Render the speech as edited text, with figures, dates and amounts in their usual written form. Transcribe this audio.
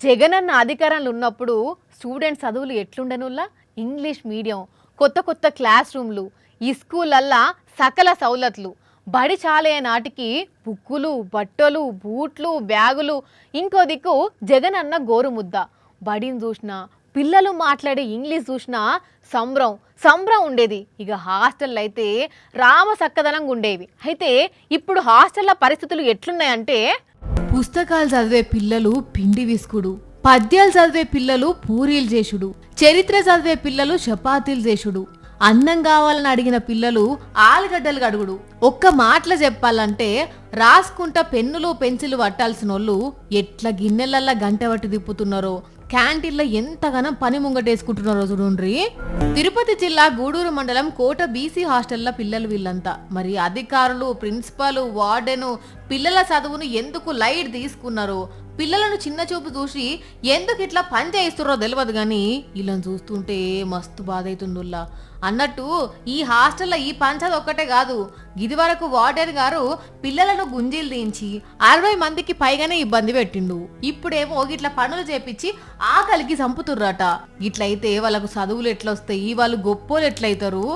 జగనన్న అధికారంలో ఉన్నప్పుడు స్టూడెంట్స్ చదువులు ఎట్లుండనుల్లా ఇంగ్లీష్ మీడియం కొత్త కొత్త క్లాస్ రూమ్లు ఈ స్కూళ్ళల్లా సకల సౌలతులు బడి చాలే నాటికి బుక్కులు బట్టలు బూట్లు బ్యాగులు ఇంకో దిక్కు జగనన్న గోరుముద్ద బడిని చూసినా పిల్లలు మాట్లాడే ఇంగ్లీష్ చూసినా సంబరం సంబరం ఉండేది. ఇక హాస్టల్లో అయితే రామ సక్కదనంగా ఉండేవి. అయితే ఇప్పుడు హాస్టల్ల పరిస్థితులు ఎట్లున్నాయంటే పుస్తకాలు చదివే పిల్లలు పిండి విసుకుడు, పద్యాలు చదివే పిల్లలు పూరీలు చేసుడు, చరిత్ర చదివే పిల్లలు చపాతీలు చేసుడు, అన్నం కావాలని అడిగిన పిల్లలు ఆలుగడ్డలు గడుగుడు. ఒక్క మాటలు చెప్పాలంటే రాసుకుంటా పెన్నులు పెన్సిల్ పట్టాల్సిన వాళ్ళు ఎట్లా గిన్నెలల్లా గంట పట్టి తిప్పుతున్నారో, క్యాంటీన్లో ఎంతగానో పని ముంగటేసుకుంటున్నారో చూడండి. తిరుపతి జిల్లా గూడూరు మండలం కోట బీసీ హాస్టల్ల పిల్లలు వీళ్ళంతా. మరి అధికారులు, ప్రిన్సిపాల్, వార్డెను పిల్లల చదువును ఎందుకు లైట్ తీసుకున్నారో, పిల్లలను చిన్న చూపు చూసి ఎందుకు ఇట్లా పని చేయిస్తున్నారో తెలియదు కానీ వీళ్ళని చూస్తుంటే మస్తు బాధ అవుతుందిలా. అన్నట్టు ఈ హాస్టల్లో ఈ పంచాయతీ ఒక్కటే కాదు, ఇది వరకు వార్డెన్ గారు పిల్లలను గుంజీలు దించి 60 మందికి పైగానే ఇబ్బంది పెట్టిండు. ఇప్పుడేమో ఇట్లా పనులు చేపించి ఆకలికి చంపుతుర్రట. ఇట్లయితే వాళ్ళకు చదువులు ఎట్లొస్తాయి, వాళ్ళు గొప్పోలు ఎట్లయితారు?